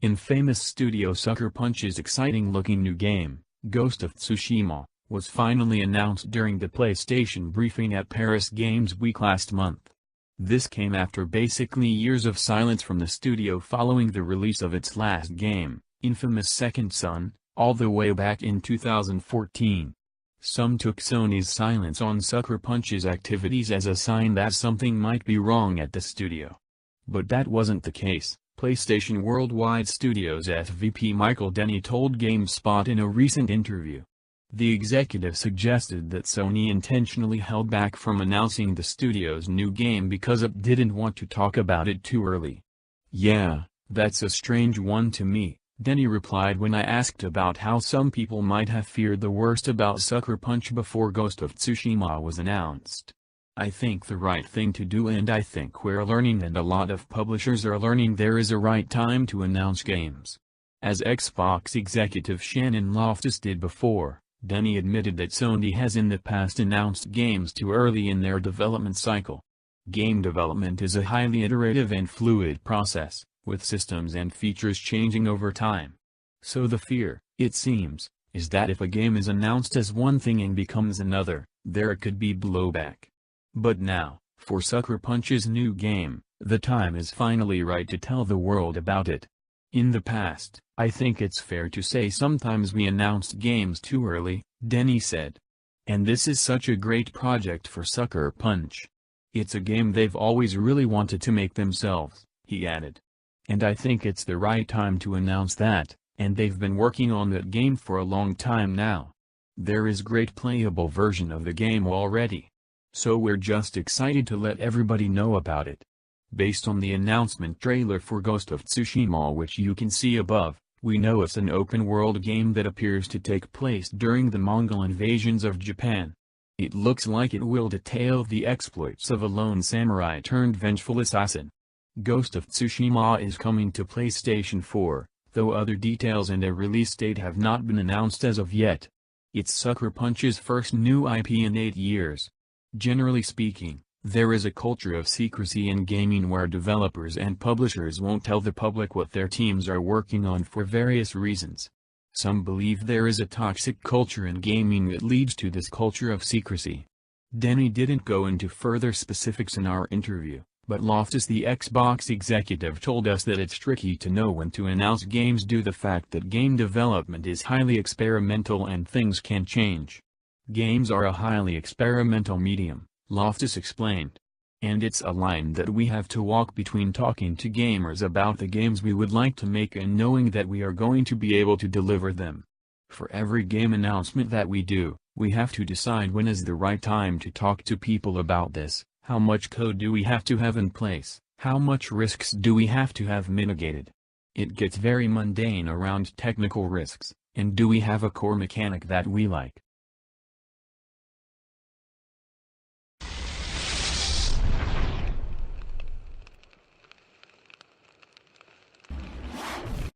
Infamous studio Sucker Punch's exciting-looking new game, Ghost of Tsushima, was finally announced during the PlayStation briefing at Paris Games Week last month. This came after basically years of silence from the studio following the release of its last game, infamous Second Son, all the way back in 2014. Some took Sony's silence on Sucker Punch's activities as a sign that something might be wrong at the studio. But that wasn't the case. PlayStation Worldwide Studios SVP Michael Denny told GameSpot in a recent interview. The executive suggested that Sony intentionally held back from announcing the studio's new game because it didn't want to talk about it too early. "Yeah, that's a strange one to me," Denny replied when I asked about how some people might have feared the worst about Sucker Punch before Ghost of Tsushima was announced. "I think the right thing to do, and I think we're learning and a lot of publishers are learning there is a right time to announce games." As Xbox executive Shannon Loftus did before, Denny admitted that Sony has in the past announced games too early in their development cycle. Game development is a highly iterative and fluid process, with systems and features changing over time. So the fear, it seems, is that if a game is announced as one thing and becomes another, there could be blowback. But now, for Sucker Punch's new game, the time is finally right to tell the world about it. "In the past, I think it's fair to say sometimes we announced games too early," Denny said. "And this is such a great project for Sucker Punch. It's a game they've always really wanted to make themselves," he added. "And I think it's the right time to announce that, and they've been working on that game for a long time now. There is great playable version of the game already. So we're just excited to let everybody know about it." Based on the announcement trailer for Ghost of Tsushima, which you can see above, we know it's an open-world game that appears to take place during the Mongol invasions of Japan. It looks like it will detail the exploits of a lone samurai turned vengeful assassin. Ghost of Tsushima is coming to PlayStation 4, though other details and a release date have not been announced as of yet. It's Sucker Punch's first new IP in 8 years. Generally speaking, there is a culture of secrecy in gaming where developers and publishers won't tell the public what their teams are working on for various reasons. Some believe there is a toxic culture in gaming that leads to this culture of secrecy. Denny didn't go into further specifics in our interview, but Loftus, the Xbox executive, told us that it's tricky to know when to announce games due to the fact that game development is highly experimental and things can change. "Games are a highly experimental medium," Loftus explained. "And it's a line that we have to walk between talking to gamers about the games we would like to make and knowing that we are going to be able to deliver them. For every game announcement that we do, we have to decide when is the right time to talk to people about this, how much code do we have to have in place, how much risks do we have to have mitigated. It gets very mundane around technical risks, and do we have a core mechanic that we like.